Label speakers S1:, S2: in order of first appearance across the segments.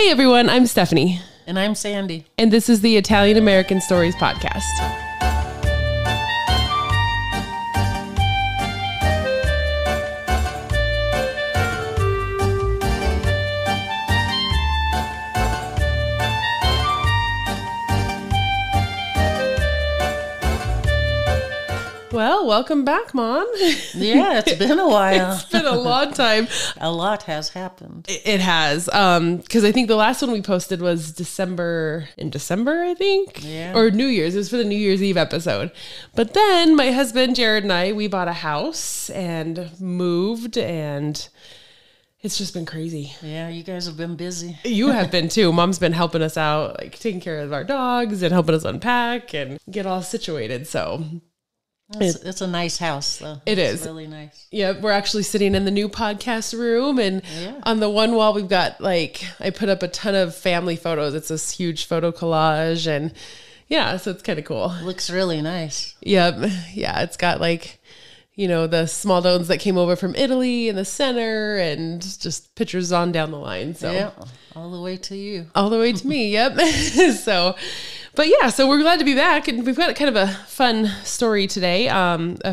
S1: Hey everyone, I'm Stephanie.
S2: And I'm Sandy.
S1: And this is the Italian American Stories podcast. Well, welcome back, Mom.
S2: Yeah, it's been a while.
S1: It's been a long time.
S2: A lot has happened.
S1: It has. Because I think the last one we posted was in December, I think.
S2: Yeah.
S1: Or New Year's. It was for the New Year's Eve episode. But then my husband, Jared, and I, we bought a house and moved, and it's just been crazy.
S2: Yeah, you guys have been busy.
S1: You have been too. Mom's been helping us out, like taking care of our dogs and helping us unpack and get all situated. So
S2: it's a nice house, though.
S1: It's
S2: really nice.
S1: Yeah, we're actually sitting in the new podcast room, and on the one wall we've got, like, I put up a ton of family photos. It's this huge photo collage, and yeah, so it's kind of cool.
S2: Looks really nice.
S1: Yep. Yeah, it's got, like, you know, the small donuts that came over from Italy in the center, and just pictures on down the line. So
S2: yeah, all the way to you.
S1: All the way to me. Yep. But yeah, so we're glad to be back, and we've got kind of a fun story today.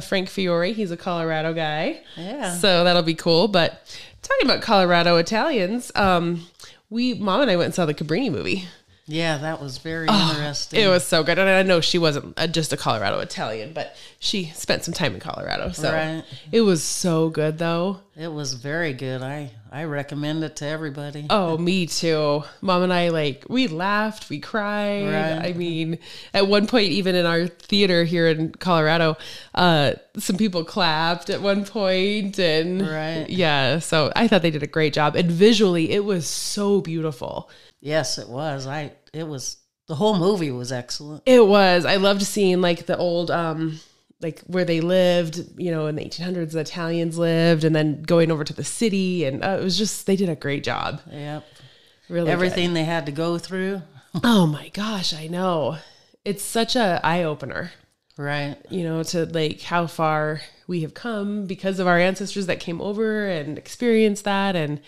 S1: Frank Fiori, he's a Colorado guy.
S2: Yeah.
S1: So that'll be cool. But talking about Colorado Italians, Mom and I went and saw the Cabrini movie.
S2: Yeah, that was very interesting.
S1: It was so good. And I know she wasn't just a Colorado Italian, but she spent some time in Colorado. So It was so good, though.
S2: It was very good. I recommend it to everybody.
S1: Oh, me too. Mom and I, we laughed, we cried.
S2: Right.
S1: I mean, at one point, even in our theater here in Colorado, some people clapped at one point, and yeah, so I thought they did a great job. And visually, it was so beautiful.
S2: Yes, it was. The whole movie was excellent.
S1: It was. I loved seeing, like, the old, where they lived, you know, in the 1800s, the Italians lived, and then going over to the city. And it was just, they did a great job.
S2: Yep.
S1: Really
S2: everything they had to go through.
S1: Oh my gosh, I know. It's such a eye-opener.
S2: Right.
S1: You know, to, like, how far we have come because of our ancestors that came over and experienced that. And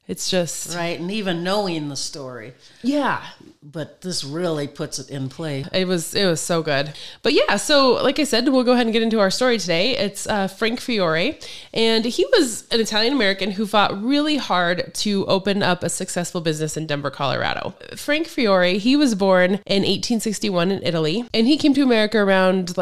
S1: it's just...
S2: Right, and even knowing the story.
S1: Yeah.
S2: But this really puts it in play.
S1: It was so good. But yeah, so like I said, we'll go ahead and get into our story today. It's Frank Fiori, and he was an Italian-American who fought really hard to open up a successful business in Denver, Colorado. Frank Fiori, he was born in 1861 in Italy, and he came to America around,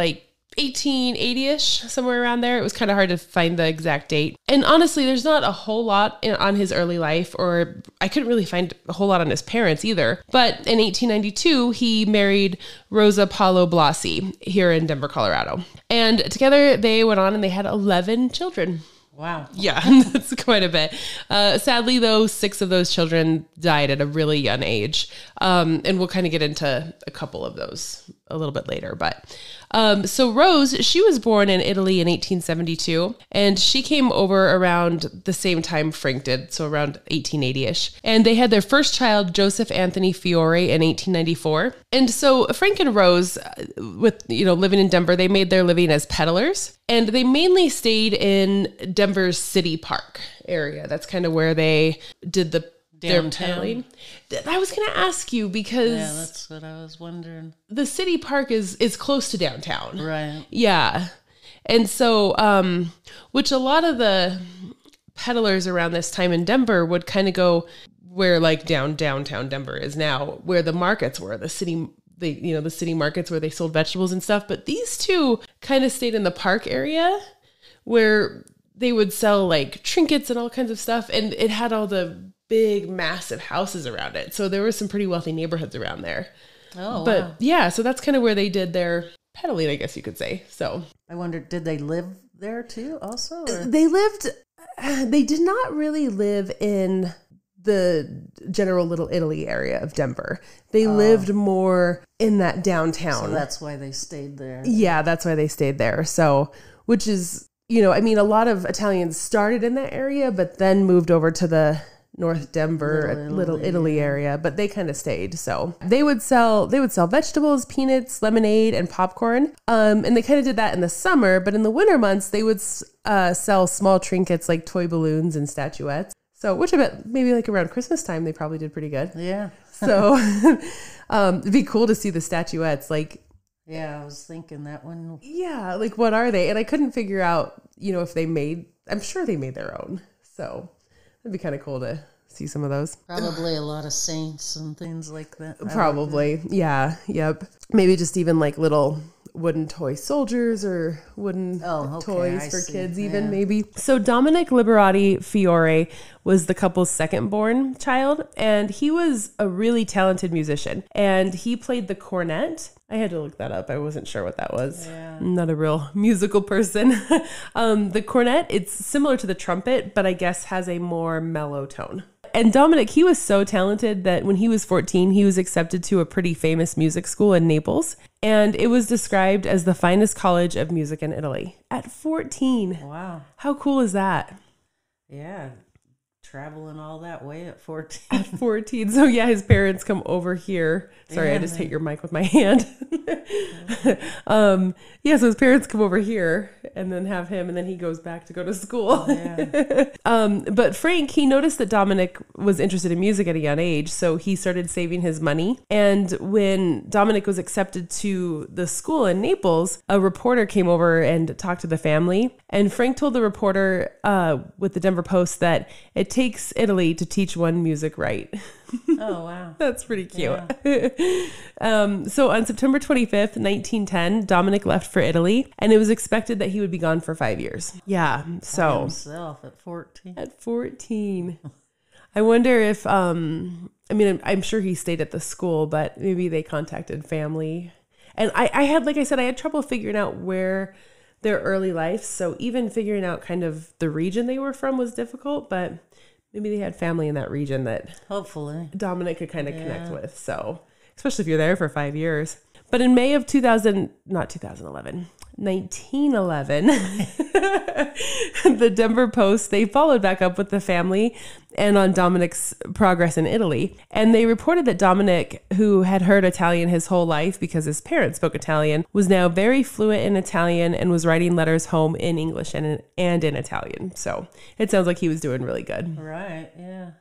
S1: 1880-ish, somewhere around there. It was kind of hard to find the exact date. And honestly, there's not a whole lot on his early life, or I couldn't really find a whole lot on his parents either. But in 1892, he married Rosa Paulo Blasi here in Denver, Colorado. And together they went on and they had 11 children.
S2: Wow.
S1: Yeah, that's quite a bit. Sadly, though, 6 of those children died at a really young age. And we'll kind of get into a couple of those a little bit later. But so Rose, she was born in Italy in 1872, and she came over around the same time Frank did, so around 1880-ish. And they had their first child, Joseph Anthony Fiore, in 1894. And so Frank and Rose, with, you know, living in Denver, they made their living as peddlers, and they mainly stayed in Denver's City Park area. That's kind of where they did their peddling. I was going to ask you because...
S2: Yeah, that's what I was wondering.
S1: The City Park is close to downtown.
S2: Right.
S1: Yeah. And so, which a lot of the peddlers around this time in Denver would kind of go where, like, downtown Denver is now, where the markets were, the city markets where they sold vegetables and stuff. But these two kind of stayed in the park area where they would sell, like, trinkets and all kinds of stuff. And it had all the big, massive houses around it. So there were some pretty wealthy neighborhoods around there. Oh, but wow. Yeah, so that's kind of where they did their peddling, I guess you could say. So
S2: I wondered, did they live there too also? Or?
S1: They did not really live in the general Little Italy area of Denver. They lived more in that downtown.
S2: So that's why they stayed there.
S1: Yeah, that's why they stayed there. So, which is, you know, I mean, a lot of Italians started in that area, but then moved over to the North Denver, Little Italy area, but they kind of stayed. So they would sell vegetables, peanuts, lemonade, and popcorn. And they kind of did that in the summer, but in the winter months, they would sell small trinkets like toy balloons and statuettes. So, which I bet maybe like around Christmas time, they probably did pretty good.
S2: Yeah.
S1: So it'd be cool to see the statuettes. Like,
S2: yeah, I was thinking that one.
S1: yeah, like what are they? And I couldn't figure out, if they made, I'm sure they made their own. So it'd be kind of cool to see some of those.
S2: Probably a lot of saints and things like that.
S1: Probably. Yeah. Yep. Maybe just even like little wooden toy soldiers or wooden toys for kids even maybe. So Dominic Liberati Fiore was the couple's second born child, and he was a really talented musician, and he played the cornet. I had to look that up. I wasn't sure what that was. Yeah. I'm not a real musical person. The cornet, it's similar to the trumpet, but I guess has a more mellow tone. And Dominic, he was so talented that when he was 14, he was accepted to a pretty famous music school in Naples. And it was described as the finest college of music in Italy. At 14.
S2: Wow.
S1: How cool is that?
S2: Yeah. Traveling all that way at 14.
S1: At 14. So yeah, his parents come over here. Sorry, I just hit your mic with my hand. So his parents come over here and then have him, and then he goes back to go to school. Yeah. But Frank, he noticed that Dominic was interested in music at a young age, so he started saving his money. And when Dominic was accepted to the school in Naples, a reporter came over and talked to the family. And Frank told the reporter with the Denver Post that it takes Italy to teach one music right.
S2: Oh, wow.
S1: That's pretty cute. Yeah. So on September 25th, 1910, Dominic left for Italy, and it was expected that he would be gone for 5 years. Yeah. So
S2: by himself at 14.
S1: At 14. I wonder if, I'm sure he stayed at the school, but maybe they contacted family. And I had, like I said, I had trouble figuring out where their early life. So even figuring out kind of the region they were from was difficult, but maybe they had family in that region that
S2: hopefully
S1: Dominic could kind of connect with. So, especially if you're there for 5 years. But in May of 1911, the Denver Post, they followed back up with the family and on Dominic's progress in Italy. And they reported that Dominic, who had heard Italian his whole life because his parents spoke Italian, was now very fluent in Italian and was writing letters home in English and in Italian. So it sounds like he was doing really good.
S2: Right, yeah.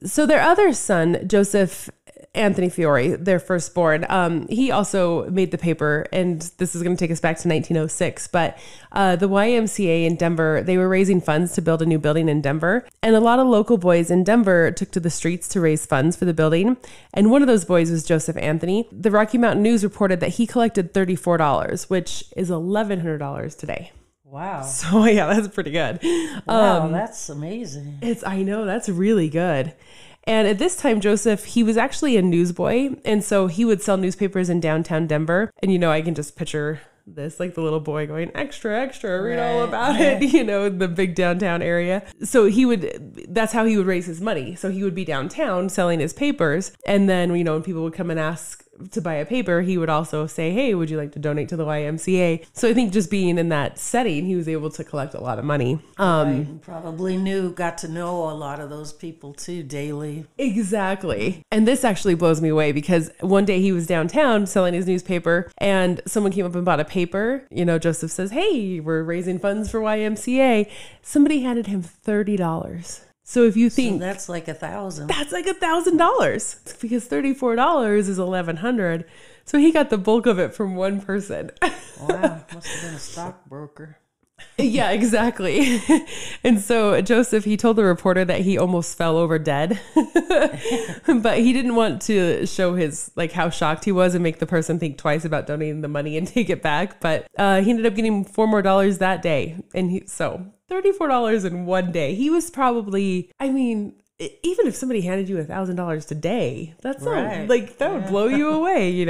S2: So
S1: their other son, Joseph Anthony Fiori, their firstborn, he also made the paper, and this is going to take us back to 1906, but the YMCA in Denver, they were raising funds to build a new building in Denver, and a lot of local boys in Denver took to the streets to raise funds for the building, and one of those boys was Joseph Anthony. The Rocky Mountain News reported that he collected $34, which is $1,100 today.
S2: Wow.
S1: So yeah, that's pretty good.
S2: Wow, that's amazing.
S1: I know, that's really good. And at this time, Joseph, he was actually a newsboy. And so he would sell newspapers in downtown Denver. And, I can just picture this, like the little boy going, extra, extra, read all about it, the big downtown area. So that's how he would raise his money. So he would be downtown selling his papers. And then, when people would come and ask to buy a paper, he would also say, hey, would you like to donate to the YMCA? So I think just being in that setting, he was able to collect a lot of money.
S2: Probably got to know a lot of those people too daily.
S1: Exactly. And this actually blows me away because one day he was downtown selling his newspaper and someone came up and bought a paper. Joseph says, hey, we're raising funds for YMCA. Somebody handed him $30. So if you think
S2: that's like $1,000,
S1: that's like $1,000 because $34 is $1,100. So he got the bulk of it from one person.
S2: Wow. Must have been a stockbroker.
S1: Yeah, exactly. And so Joseph, he told the reporter that he almost fell over dead, but he didn't want to show his, how shocked he was and make the person think twice about donating the money and take it back. But he ended up getting $4 more that day. And so $34 in one day. He was probably, even if somebody handed you $1,000 today, that's right. That would blow you away,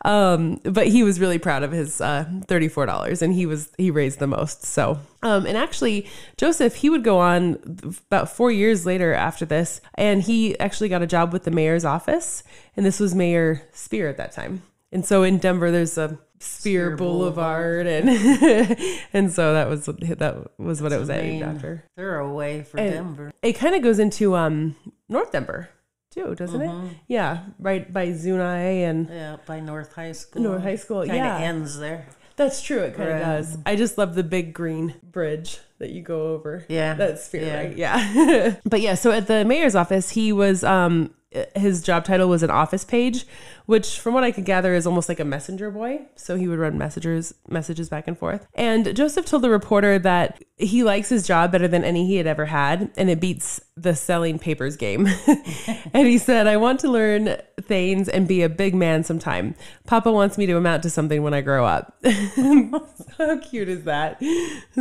S1: But he was really proud of his $34, and he raised the most. So, and actually, Joseph, he would go on about 4 years later after this, and he actually got a job with the mayor's office, and this was Mayor Spear at that time. And so in Denver, there's a Spear Boulevard, and and so that was what it was named after.
S2: They're away for Denver.
S1: It kind of goes into North Denver too, doesn't it? Yeah, right by Zuni and
S2: by North High School.
S1: North High School,
S2: Kind of ends there.
S1: That's true. It kind of does. I just love the big green bridge that you go over.
S2: Yeah.
S1: That's fair, right? Yeah. But yeah, so at the mayor's office, he was, his job title was an office page, which from what I could gather is almost like a messenger boy. So he would run messages back and forth. And Joseph told the reporter that he likes his job better than any he had ever had, and it beats the selling papers game. And he said, I want to learn things and be a big man sometime. Papa wants me to amount to something when I grow up. How cute is that?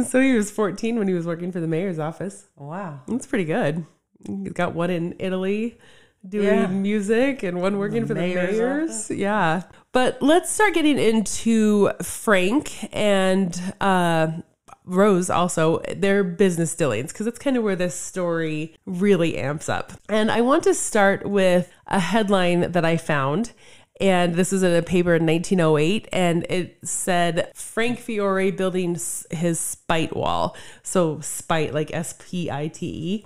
S1: So he was 14 when he was working for the mayor's office.
S2: Wow.
S1: That's pretty good. He's got one in Italy doing music and one working for the mayors. Office. Yeah. But let's start getting into Frank and Rose also, their business dealings, because that's kind of where this story really amps up. And I want to start with a headline that I found. And this was in a paper in 1908, and it said Frank Fiori building his spite wall. So spite, like S-P-I-T-E.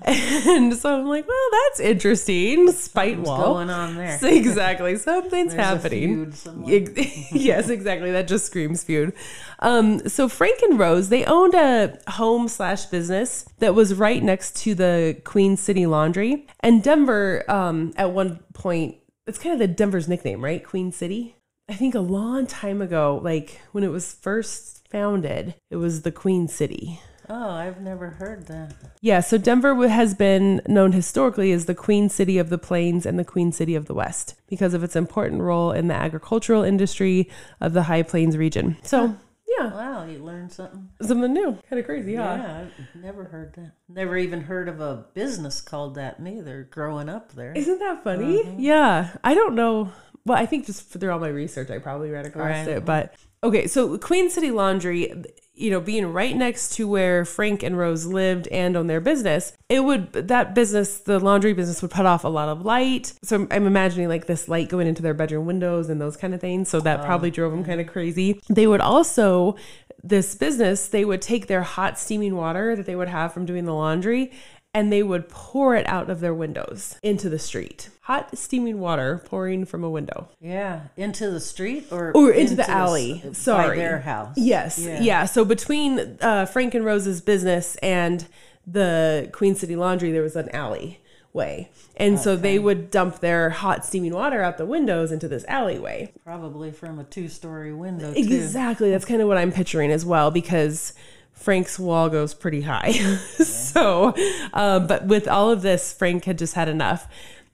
S1: And so I'm like, well, that's interesting. Spite wall.
S2: What's going on there?
S1: So exactly. Something's happening.
S2: A feud
S1: Yes, exactly. That just screams feud. So Frank and Rose, they owned a home/business that was right next to the Queen City Laundry. And Denver, at one point, it's kind of the Denver's nickname, right? Queen City. I think a long time ago, like when it was first founded, it was the Queen City.
S2: Oh, I've never heard that.
S1: Yeah, so Denver has been known historically as the Queen City of the Plains and the Queen City of the West because of its important role in the agricultural industry of the High Plains region. So, yeah.
S2: Wow, you learned something.
S1: Something new. Kind of crazy, huh?
S2: Yeah, I've never heard that. Never even heard of a business called that neither, growing up there.
S1: Isn't that funny? Yeah. I don't know. Well, I think just through all my research, I probably ran across it. But, okay, so Queen City Laundry, being right next to where Frank and Rose lived and owned their business, the laundry business would put off a lot of light. So I'm imagining like this light going into their bedroom windows and those kind of things. So that probably drove them kind of crazy. They would also, this business, they would take their hot steaming water that they would have from doing the laundry and they would pour it out of their windows into the street. Hot steaming water pouring from a window.
S2: Yeah. Into the street or
S1: into the alley. Sorry.
S2: By their house.
S1: Yes. Yeah. So between Frank and Rose's business and the Queen City Laundry, there was an alleyway. And so they would dump their hot steaming water out the windows into this alleyway.
S2: Probably from a 2-story window,
S1: Exactly. That's kind of what I'm picturing as well, because Frank's wall goes pretty high. So, but with all of this, Frank had just had enough.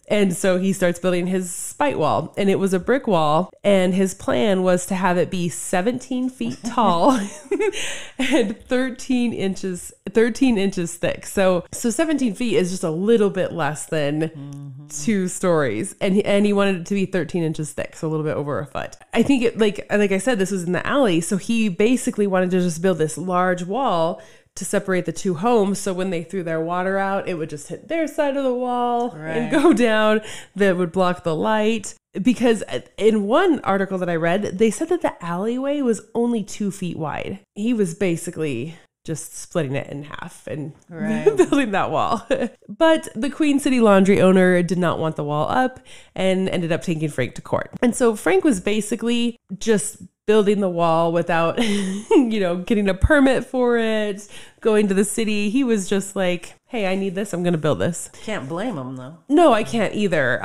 S1: And so he starts building his spite wall, and it was a brick wall. And his plan was to have it be 17 feet tall and 13 inches thick. So 17 feet is just a little bit less than 2 stories. And he wanted it to be 13 inches thick. So a little bit over a foot. I think it, like I said, this was in the alley. So he basically wanted to just build this large wall to separate the two homes. So when they threw their water out, it would just hit their side of the wall and go down. That would block the light. Because in one article that I read, they said that the alleyway was only 2 feet wide. He was basically just splitting it in half and building that wall. But the Queen City Laundry owner did not want the wall up and ended up taking Frank to court. And so Frank was basically just building the wall without, getting a permit for it, going to the city. He was just like, hey, I need this. I'm going to build this.
S2: Can't blame him, though.
S1: No, I can't either.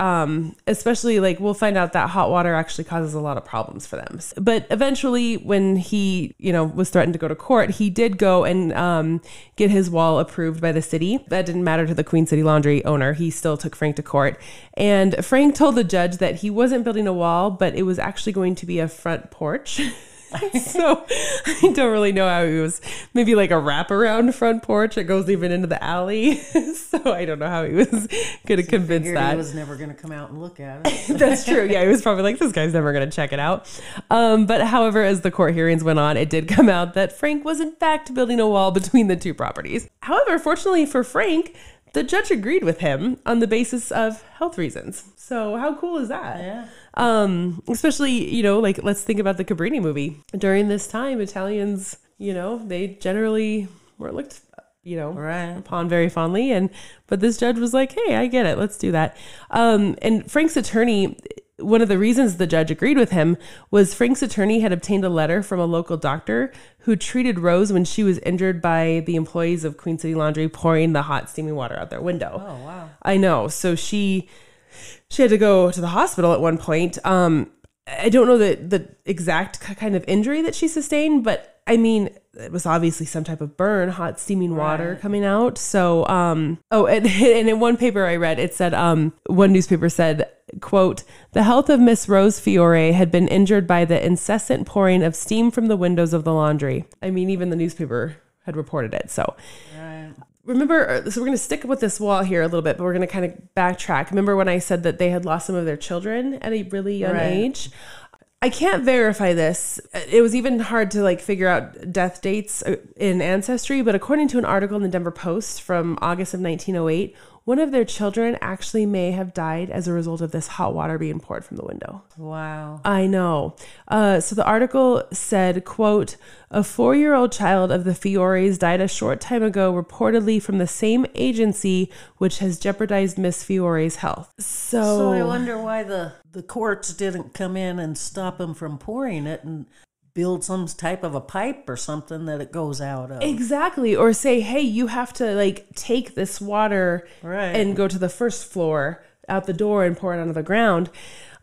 S1: Especially we'll find out that hot water actually causes a lot of problems for them. But eventually when he, was threatened to go to court, he did go and get his wall approved by the city. That didn't matter to the Queen City Laundry owner. He still took Frank to court. And Frank told the judge that he wasn't building a wall, but it was actually going to be a front porch. So I don't really know how he was, maybe like a wraparound front porch. It goes even into the alley. So I don't know how he was going to convince that.
S2: He was never going to come out and look at it.
S1: That's true. Yeah, he was probably like, this guy's never going to check it out. But however, as the court hearings went on, it did come out that Frank was in fact building a wall between the two properties. However, fortunately for Frank, the judge agreed with him on the basis of health reasons. So how cool is that?
S2: Yeah.
S1: Especially, let's think about the Cabrini movie. During this time, Italians, they generally were looked, upon very fondly. But this judge was like, hey, I get it. Let's do that. And Frank's attorney one of the reasons the judge agreed with him was Frank's attorney had obtained a letter from a local doctor who treated Rose when she was injured by the employees of Queen City Laundry pouring the hot steaming water out their window.
S2: Oh, wow.
S1: I know. So she had to go to the hospital at one point. I don't know the exact kind of injury that she sustained, but I mean, it was obviously some type of burn, hot steaming water coming out. So, and in one paper I read, it said, one newspaper said, quote, "The health of Miss Rose Fiore had been injured by the incessant pouring of steam from the windows of the laundry." I mean, even the newspaper had reported it. So remember, so we're going to stick with this wall here a little bit, but we're going to kind of backtrack. Remember when I said that they had lost some of their children at a really young age? I can't verify this. It was even hard to like figure out death dates in Ancestry, but according to an article in the Denver Post from August of 1908, one of their children actually may have died as a result of this hot water being poured from the window.
S2: Wow.
S1: I know. So the article said, quote, "A 4-year-old child of the Fiores died a short time ago, reportedly from the same agency, which has jeopardized Miss Fiore's health." So
S2: I wonder why the courts didn't come in and stop them from pouring it and build some type of a pipe or something that it goes out of.
S1: Exactly. Or say, hey, you have to like take this water and go to the first floor out the door and pour it onto the ground.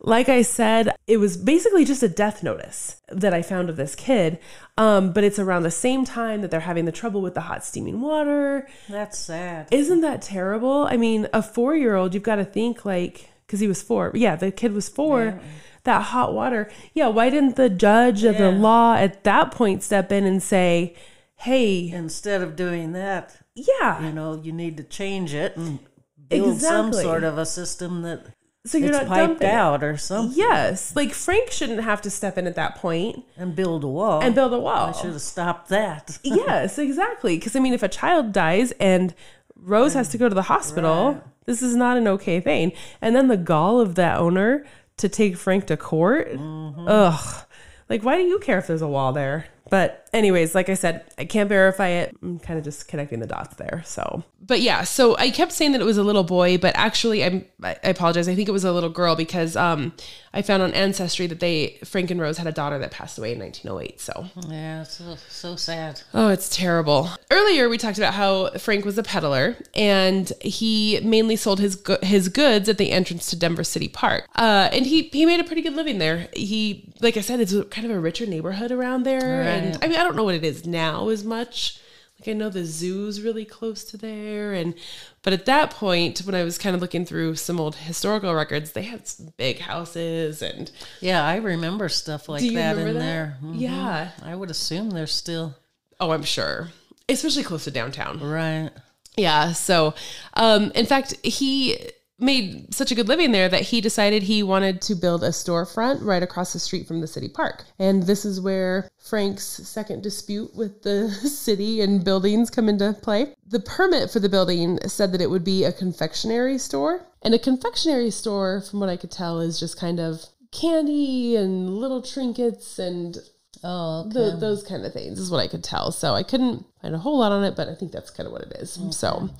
S1: Like I said, it was basically just a death notice that I found of this kid. But it's around the same time that they're having the trouble with the hot steaming water.
S2: That's sad.
S1: Isn't that terrible? I mean, a 4-year-old, you've got to think like, because he was 4. Yeah, the kid was 4. Yeah. That hot water. Yeah, why didn't the judge of the law at that point step in and say, hey,
S2: instead of doing that, you need to change it and build some sort of a system that so you're not piped out or something.
S1: Yes, like Frank shouldn't have to step in at that point
S2: and build a wall.
S1: I
S2: should have stopped that.
S1: Yes, exactly. Because I mean, if a child dies and Rose has to go to the hospital, this is not an okay thing. And then the gall of that owner to take Frank to court. Ugh. Like, why do you care if there's a wall there? But anyways, like I said, I can't verify it. I'm kind of just connecting the dots there. So, but yeah, so I kept saying that it was a little boy, but actually I apologize. I think it was a little girl because I found on Ancestry that Frank and Rose had a daughter that passed away in 1908. So
S2: yeah, so sad.
S1: Oh, it's terrible. Earlier, we talked about how Frank was a peddler and he mainly sold his goods at the entrance to Denver City Park. And he made a pretty good living there. He, like I said, it's kind of a richer neighborhood around there. Right. And I mean, I don't know what it is now as much. Like I know the zoo's really close to there. But at that point, when I was kind of looking through some old historical records, they had some big houses and.
S2: Yeah, I remember stuff like that in there.
S1: Mm-hmm. Yeah.
S2: I would assume there's still.
S1: Oh, I'm sure. Especially close to downtown.
S2: Right.
S1: Yeah. So, in fact, he made such a good living there that he decided he wanted to build a storefront right across the street from the city park. And this is where Frank's second dispute with the city and buildings come into play. The permit for the building said that it would be a confectionery store. And a confectionery store, from what I could tell, is just kind of candy and little trinkets and those kind of things is what I could tell. So I couldn't find a whole lot on it, but I think that's kind of what it is. Okay. So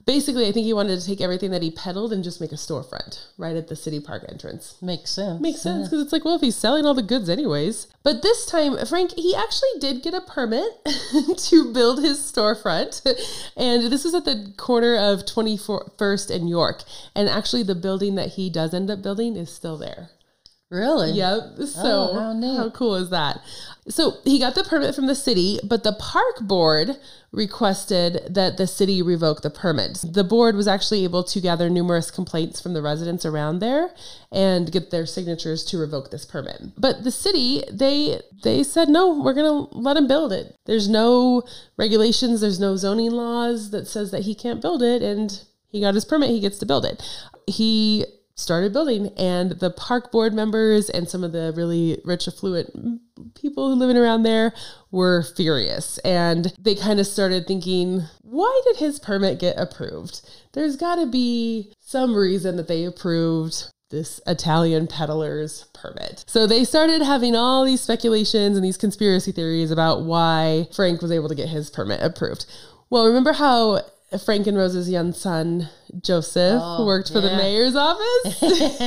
S1: basically, I think he wanted to take everything that he peddled and just make a storefront right at the city park entrance.
S2: Makes sense.
S1: Makes sense because it's like, well, if he's selling all the goods anyways. But this time, Frank, he actually did get a permit to build his storefront. And this is at the corner of 21st and York. And actually, the building that he does end up building is still there.
S2: Really?
S1: Yep. So how cool is that? So he got the permit from the city, but the park board requested that the city revoke the permit. The board was actually able to gather numerous complaints from the residents around there and get their signatures to revoke this permit. But the city, they said, no, we're going to let him build it. There's no regulations. There's no zoning laws that says that he can't build it. And he got his permit. He gets to build it. He started building, and the park board members and some of the really rich, affluent people living around there were furious. And they kind of started thinking, why did his permit get approved? There's got to be some reason that they approved this Italian peddler's permit. So they started having all these speculations and these conspiracy theories about why Frank was able to get his permit approved. Well, remember how Frank and Rose's young son, Joseph, worked for the mayor's office.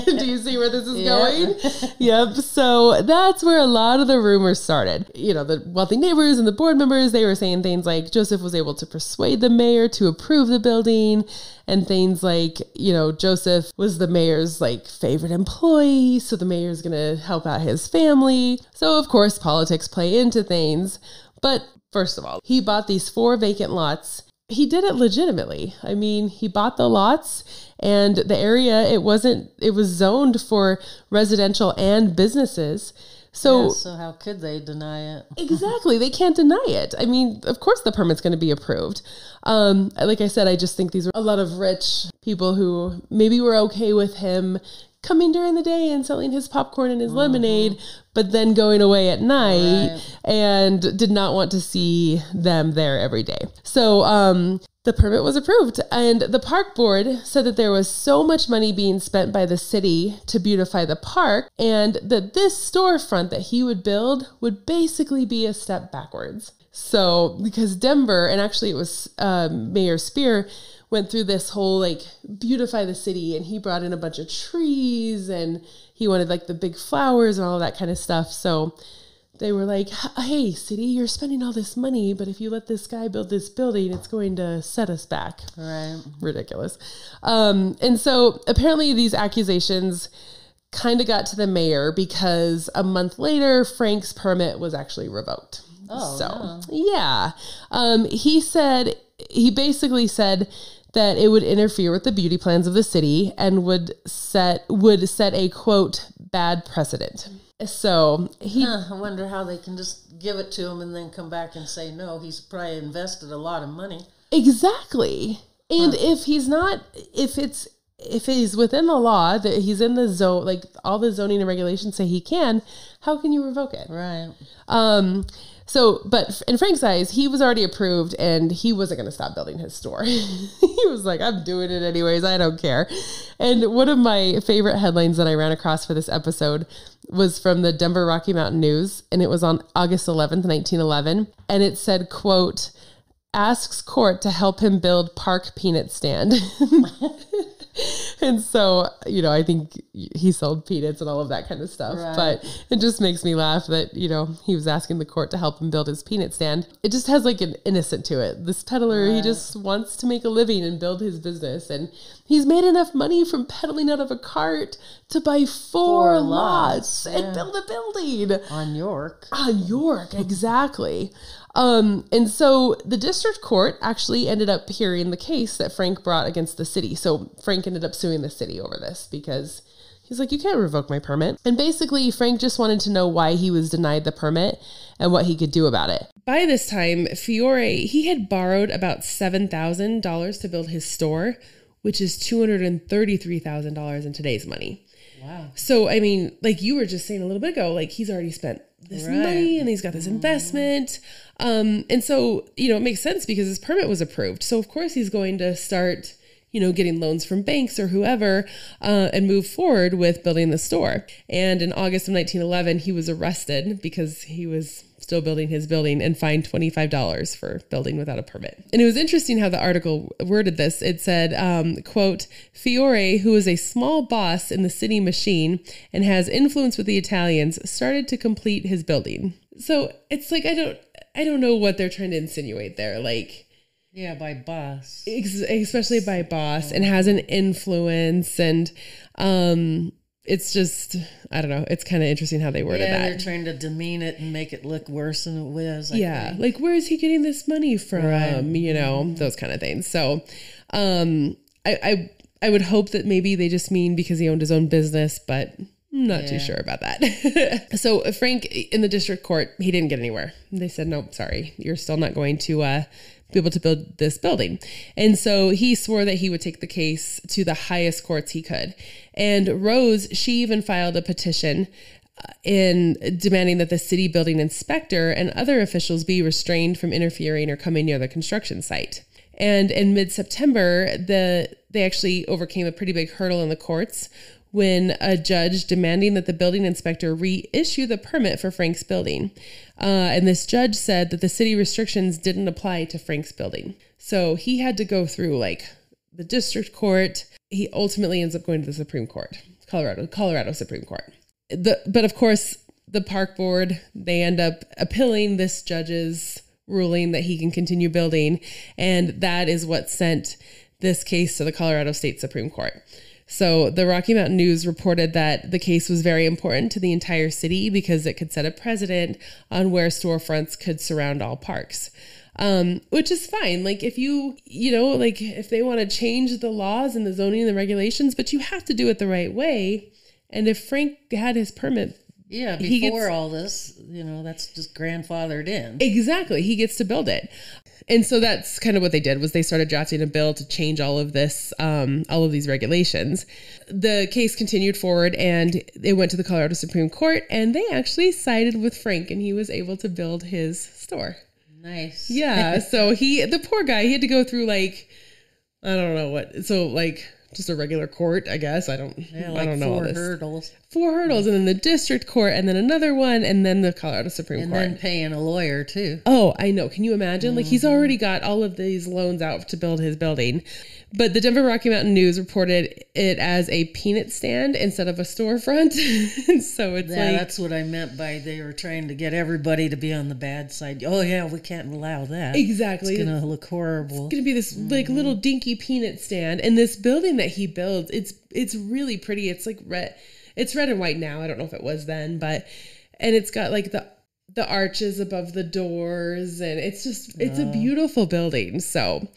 S1: Do you see where this is going? Yep. So that's where a lot of the rumors started. You know, the wealthy neighbors and the board members, they were saying things like Joseph was able to persuade the mayor to approve the building, and things like, you know, Joseph was the mayor's like favorite employee, so the mayor's going to help out his family. So of course, politics play into things. But first of all, he bought these 4 vacant lots. He did it legitimately. I mean, he bought the lots, and the area, it was zoned for residential and businesses. So
S2: how could they deny it?
S1: Exactly. They can't deny it. I mean, of course the permit's going to be approved. Like I said, I just think these were a lot of rich people who maybe were okay with him coming during the day and selling his popcorn and his lemonade, but then going away at night and did not want to see them there every day. So the permit was approved, and the park board said that there was so much money being spent by the city to beautify the park, and that this storefront that he would build would basically be a step backwards. So because Denver, and actually it was Mayor Spear, went through this whole like beautify the city, and he brought in a bunch of trees, and he wanted like the big flowers and all of that kind of stuff. So they were like, hey, city, you're spending all this money, but if you let this guy build this building, it's going to set us back.
S2: Right.
S1: Ridiculous. And so apparently these accusations kind of got to the mayor, because a month later, Frank's permit was actually revoked. He basically said that it would interfere with the beauty plans of the city and would set a, quote, bad precedent. So
S2: I wonder how they can just give it to him and then come back and say no. He's probably invested a lot of money.
S1: Exactly. And if he's within the law, that he's in the zone, like all the zoning and regulations say he can, how can you revoke it?
S2: Right.
S1: So, but in Frank's eyes, he was already approved, and he wasn't going to stop building his store. He was like, I'm doing it anyways. I don't care. And one of my favorite headlines that I ran across for this episode was from the Denver Rocky Mountain News, and it was on August 11th, 1911. And it said, quote, asks court to help him build park peanut stand. And so, you know, I think he sold peanuts and all of that kind of stuff. Right. But it just makes me laugh that, you know, he was asking the court to help him build his peanut stand. It just has like an innocent to it. This peddler, he just wants to make a living and build his business. And he's made enough money from peddling out of a cart to buy 4 lots and build a building.
S2: On York,
S1: exactly. And so the district court actually ended up hearing the case that Frank brought against the city. So Frank ended up suing the city over this, because he's like, you can't revoke my permit. And basically Frank just wanted to know why he was denied the permit and what he could do about it. By this time, Fiore, he had borrowed about $7,000 to build his store, which is $233,000 in today's money.
S2: Wow.
S1: So, I mean, like you were just saying a little bit ago, like he's already spent this money and he's got this investment. And so, you know, it makes sense because his permit was approved. So of course he's going to start, you know, getting loans from banks or whoever, and move forward with building the store. And in August of 1911, he was arrested because he was still building his building and fined $25 for building without a permit. And it was interesting how the article worded this. It said, quote, Fiore, who is a small boss in the city machine and has influence with the Italians, started to complete his building. So it's like, I don't know what they're trying to insinuate there. Like,
S2: yeah, by boss.
S1: Especially by boss, and has an influence. And it's just, I don't know. It's kind of interesting how they worded that.
S2: They're trying to demean it and make it look worse than it was.
S1: Like where is he getting this money from? Right. You know, those kind of things. So I would hope that maybe they just mean because he owned his own business, but I'm not too sure about that. So Frank, in the district court, he didn't get anywhere. They said, nope, sorry, you're still not going to be able to build this building. And so he swore that he would take the case to the highest courts he could. And Rose, she even filed a petition in demanding that the city building inspector and other officials be restrained from interfering or coming near the construction site. And in mid-September, they actually overcame a pretty big hurdle in the courts when a judge demanding that the building inspector reissue the permit for Frank's building. And this judge said that the city restrictions didn't apply to Frank's building. So he had to go through like the district court. He ultimately ends up going to the Supreme Court, Colorado Supreme Court. But of course, the park board, they end up appealing this judge's ruling that he can continue building. And that is what sent this case to the Colorado State Supreme Court. So the Rocky Mountain News reported that the case was very important to the entire city because it could set a precedent on where storefronts could surround all parks. Which is fine. Like if if they want to change the laws and the zoning and the regulations, but you have to do it the right way. And if Frank had his permit,
S2: before all this, that's just grandfathered in.
S1: Exactly. He gets to build it. And so that's kind of what they did was they started drafting a bill to change all of this, all of these regulations. The case continued forward and it went to the Colorado Supreme Court and they actually sided with Frank and he was able to build his store.
S2: Nice.
S1: Yeah. So the poor guy, he had to go through like, I don't know what. So like just a regular court, I guess. I don't know.
S2: 4 hurdles.
S1: 4 hurdles. And then the district court and then another one and then the Colorado Supreme Court.
S2: And then paying a lawyer too.
S1: Oh, I know. Can you imagine? Mm-hmm. Like he's already got all of these loans out to build his building. But the Denver Rocky Mountain News reported it as a peanut stand instead of a storefront. So it's
S2: that's what I meant by they were trying to get everybody to be on the bad side. Oh yeah, we can't allow that.
S1: Exactly.
S2: It's going to look horrible.
S1: It's going to be this like little dinky peanut stand. And this building that he builds, it's really pretty. It's like red. It's red and white now. I don't know if it was then, and it's got like the arches above the doors and it's a beautiful building. So,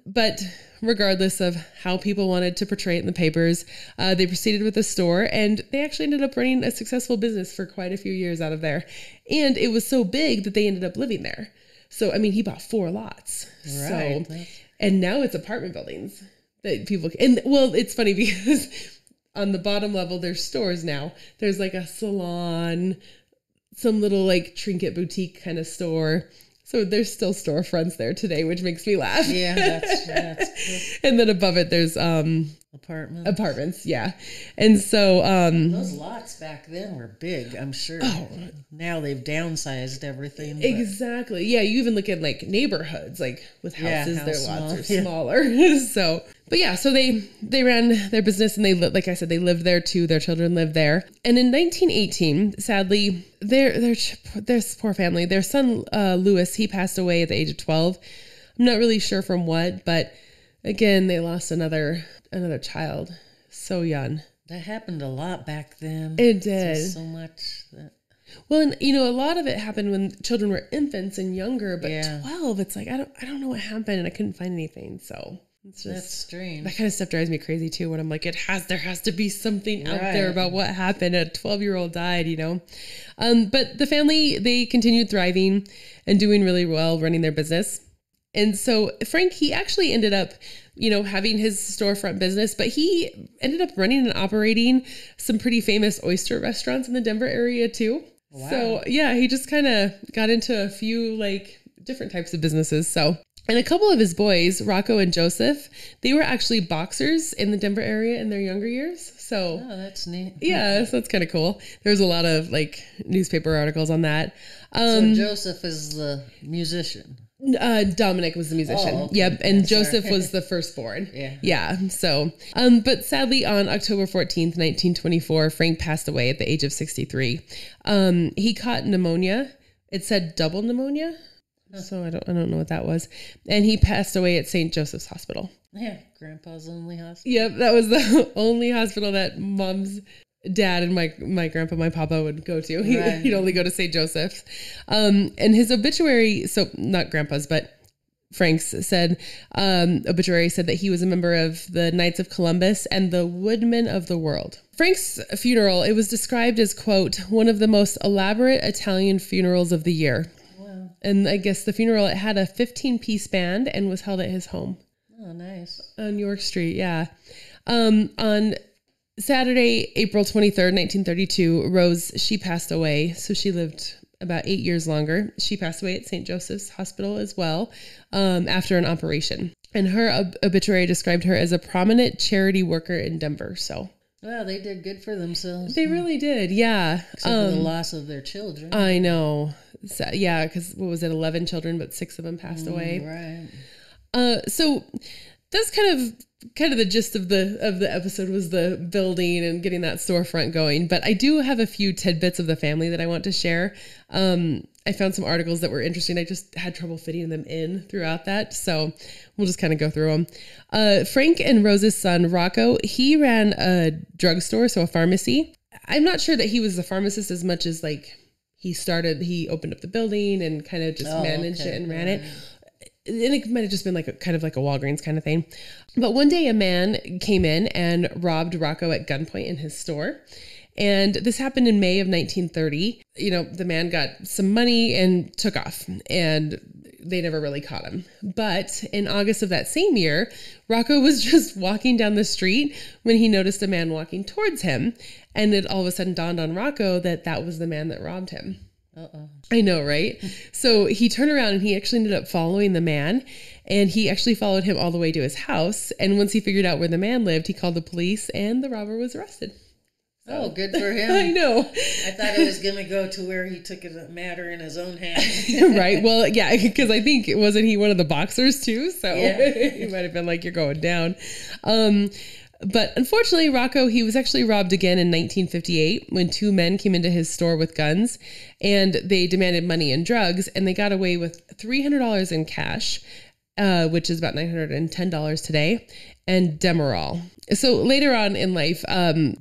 S1: but regardless of how people wanted to portray it in the papers, they proceeded with the store and they actually ended up running a successful business for quite a few years out of there. And it was so big that they ended up living there. So, I mean, he bought 4 lots.
S2: Right.
S1: So, and now it's apartment buildings that people, and well, it's funny because on the bottom level, there's stores now. There's like a salon, some little like trinket boutique kind of store. So there's still storefronts there today, which makes me laugh.
S2: Yeah, that's good.
S1: And then above it, there's apartments. Yeah. And so
S2: those lots back then were big, I'm sure. Oh, now they've downsized everything. But.
S1: Exactly. Yeah, you even look at like neighborhoods, like with houses, their lots are smaller. So, but yeah, so they ran their business and like I said, they lived there too. Their children lived there. And in 1918, sadly, this poor family, their son Louis, he passed away at the age of 12. I'm not really sure from what, but again, they lost another child so young.
S2: That happened a lot back then.
S1: It did.
S2: So much that.
S1: Well, and a lot of it happened when children were infants and younger, but 12, it's like I don't know what happened and I couldn't find anything. So it's just
S2: that's strange.
S1: That kind of stuff drives me crazy too when I'm like there has to be something out there about what happened. A 12-year-old died, But the family, they continued thriving and doing really well running their business. And so Frank, he actually ended up, having his storefront business, but he ended up running and operating some pretty famous oyster restaurants in the Denver area too. Wow. So yeah, he just kind of got into a few like different types of businesses. So, and a couple of his boys, Rocco and Joseph, they were actually boxers in the Denver area in their younger years. So,
S2: oh, that's neat.
S1: Yeah, so that's kind of cool. There's a lot of like newspaper articles on that.
S2: So Joseph is the musician.
S1: Dominic was the musician.
S2: Oh, okay.
S1: Yep. And Joseph was the firstborn. Yeah. So, but sadly on October 14th, 1924, Frank passed away at the age of 63. He caught pneumonia. It said double pneumonia. So I don't know what that was. And he passed away at St. Joseph's Hospital.
S2: Yeah. Grandpa's only hospital.
S1: Yep. That was the only hospital that Mom's dad and my grandpa, my papa would go to. He'd only go to St. Joseph's. And his obituary, so not grandpa's, but Frank's obituary said that he was a member of the Knights of Columbus and the Woodmen of the World. Frank's funeral, it was described as, quote, one of the most elaborate Italian funerals of the year. Wow. And I guess the funeral, it had a 15-piece band and was held at his home.
S2: Oh, nice.
S1: On York Street, yeah. On Saturday, April 23rd, 1932, Rose, she passed away. So she lived about 8 years longer. She passed away at St. Joseph's Hospital as well, after an operation. And her obituary described her as a prominent charity worker in Denver. So,
S2: well, they did good for themselves.
S1: They really did, yeah.
S2: Except for the loss of their children.
S1: I know. So, yeah, because what was it, 11 children, but 6 of them passed away.
S2: Right.
S1: So that's kind of the gist of the episode, was the building and getting that storefront going. But I do have a few tidbits of the family that I want to share. I found some articles that were interesting. I just had trouble fitting them in throughout that. So we'll just kind of go through them. Frank and Rose's son, Rocco, he ran a drugstore, so a pharmacy. I'm not sure that he was the pharmacist as much as like he opened up the building and kind of just managed it and ran it. And it might have just been like a kind of like a Walgreens kind of thing. But one day a man came in and robbed Rocco at gunpoint in his store. And this happened in May of 1930. The man got some money and took off, and they never really caught him. But in August of that same year, Rocco was just walking down the street when he noticed a man walking towards him. And it all of a sudden dawned on Rocco that was the man that robbed him. Uh-oh. I know, right? So he turned around and he actually ended up following the man, and he actually followed him all the way to his house. And once he figured out where the man lived, he called the police and the robber was arrested.
S2: Oh, good for him.
S1: I know.
S2: I thought it was going to go to where he took a matter in his own hands.
S1: Right. Well, yeah, because I think, wasn't he one of the boxers too? So he might have been like, you're going down. But unfortunately, Rocco, he was actually robbed again in 1958 when two men came into his store with guns, and they demanded money and drugs, and they got away with $300 in cash, which is about $910 today, and Demerol. So later on in life,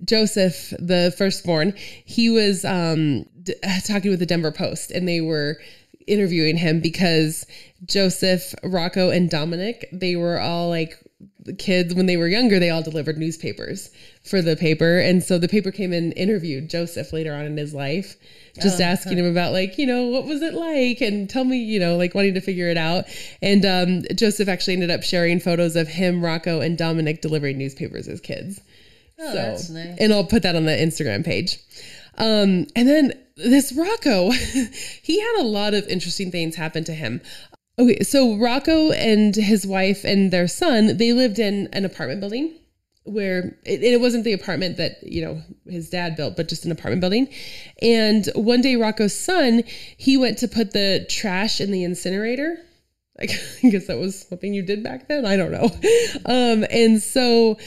S1: Joseph, the firstborn, he was talking with the Denver Post, and they were interviewing him because Joseph, Rocco, and Dominic, they were all like the kids when they were younger. They all delivered newspapers for the paper. And so the paper came and interviewed Joseph later on in his life, just asking him about like, what was it like? And tell me, like wanting to figure it out. And Joseph actually ended up sharing photos of him, Rocco, and Dominic delivering newspapers as kids.
S2: Oh, that's nice.
S1: And I'll put that on the Instagram page. And then this Rocco, he had a lot of interesting things happen to him. Okay, so Rocco and his wife and their son, they lived in an apartment building where it wasn't the apartment that, his dad built, but just an apartment building. And one day Rocco's son, he went to put the trash in the incinerator. I guess that was something you did back then. I don't know. And so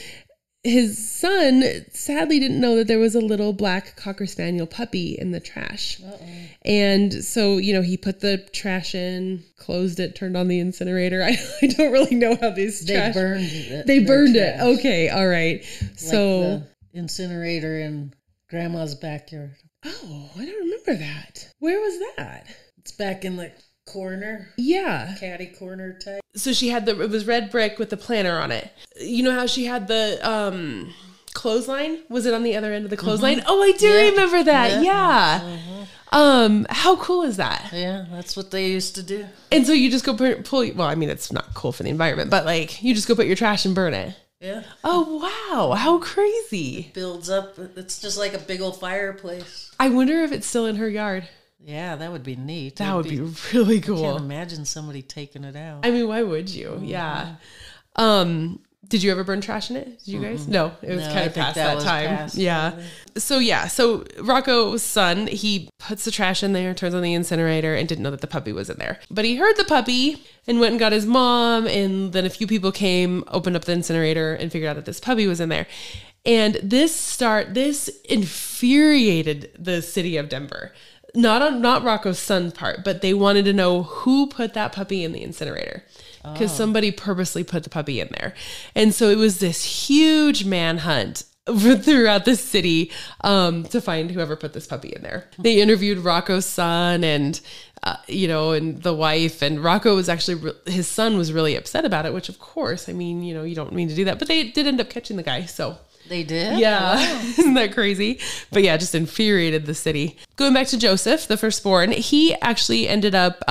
S1: his son sadly didn't know that there was a little black Cocker Spaniel puppy in the trash. Uh-oh. And so, he put the trash in, closed it, turned on the incinerator. I don't really know how these trash... They burned it. Okay. All right.
S2: Like the incinerator in Grandma's backyard.
S1: Oh, I don't remember that. Where was that?
S2: It's back in the corner.
S1: Yeah.
S2: Catty corner type.
S1: So she had it was red brick with the planter on it. You know how she had the clothesline? Was it on the other end of the clothesline? Mm-hmm. Oh, I do remember that. Yeah. Mm-hmm. How cool is that?
S2: Yeah, that's what they used to do.
S1: And so you just go pull, well, I mean, it's not cool for the environment, but like you just go put your trash and burn it.
S2: Yeah.
S1: Oh, wow. How crazy.
S2: It builds up. It's just like a big old fireplace.
S1: I wonder if it's still in her yard.
S2: Yeah, that would be neat.
S1: That would be really cool.
S2: I can't imagine somebody taking it out.
S1: I mean, why would you? Mm-hmm. Yeah. Did you ever burn trash in it? Did you guys? No, it was kind of past that time. Yeah. So Rocco's son, he puts the trash in there, turns on the incinerator, and didn't know that the puppy was in there. But he heard the puppy and went and got his mom, and then a few people came, opened up the incinerator, and figured out that this puppy was in there. And this infuriated the city of Denver. Not Rocco's son's part, but they wanted to know who put that puppy in the incinerator. Because somebody purposely put the puppy in there. And so it was this huge manhunt throughout the city to find whoever put this puppy in there. They interviewed Rocco's son and the wife. And Rocco was actually, his son was really upset about it, which of course, I mean, you don't mean to do that. But they did end up catching the guy, so...
S2: They did?
S1: Yeah.
S2: Wow.
S1: Isn't that crazy? But yeah, just infuriated the city. Going back to Joseph, the firstborn, he actually ended up,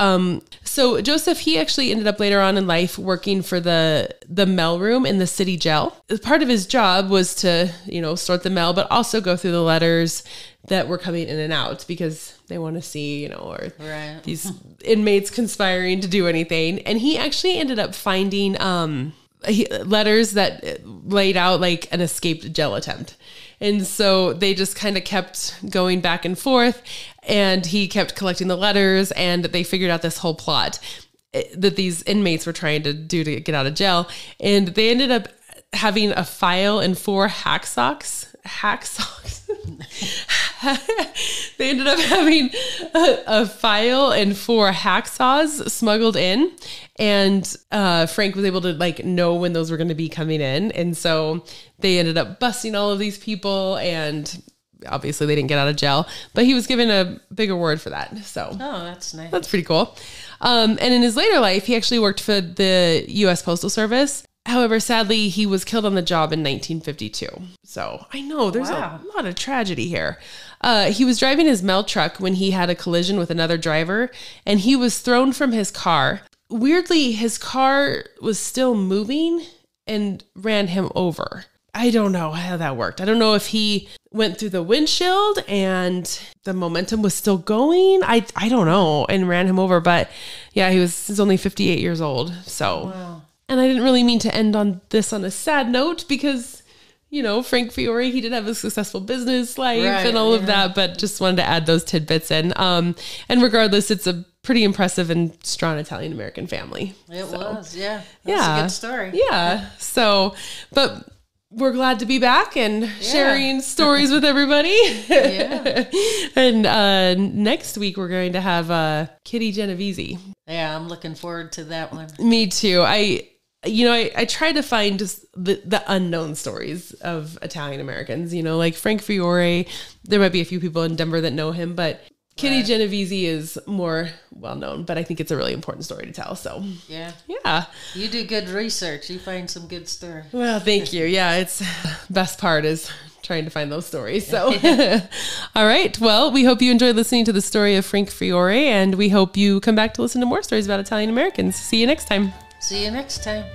S1: Joseph, he actually ended up later on in life working for the mail room in the city jail. Part of his job was to, sort the mail, but also go through the letters that were coming in and out because they want to see,
S2: right.
S1: These inmates conspiring to do anything. And he actually ended up finding, letters that laid out like an escaped jail attempt. And so they just kind of kept going back and forth, and he kept collecting the letters, and they figured out this whole plot. that these inmates were trying to do to get out of jail. And they ended up having a file and 4 hacksocks. They ended up having a file and 4 hacksaws smuggled in. And Frank was able to like know when those were going to be coming in. And so they ended up busting all of these people, and obviously they didn't get out of jail, but he was given a big award for that. So
S2: that's nice.
S1: That's pretty cool. And in his later life, he actually worked for the U.S. Postal Service. However, sadly, he was killed on the job in 1952. So I know there's a lot of tragedy here. He was driving his mail truck when he had a collision with another driver, and he was thrown from his car. Weirdly, his car was still moving and ran him over. I don't know how that worked. I don't know if he went through the windshield and the momentum was still going. I don't know, and ran him over. But yeah, he's only 58 years old. So, wow. And I didn't really mean to end on this on a sad note because, you know, Frank Fiori, he did have a successful business life and all of that, but just wanted to add those tidbits in. And regardless, it's a pretty impressive and strong Italian-American family.
S2: It was, yeah. That's a good story.
S1: Yeah. So, but we're glad to be back and sharing stories with everybody. And next week, we're going to have Kitty Genovese.
S2: Yeah, I'm looking forward to that one.
S1: Me too. I try to find just the unknown stories of Italian Americans, you know, like Frank Fiore. There might be a few people in Denver that know him, but Kitty Genovese is more well known, but I think it's a really important story to tell. So yeah.
S2: You do good research. You find some good stories.
S1: Well, thank you. Yeah, it's best part is trying to find those stories. So, all right. Well, we hope you enjoyed listening to the story of Frank Fiore, and we hope you come back to listen to more stories about Italian Americans. See you next time.
S2: See you next time.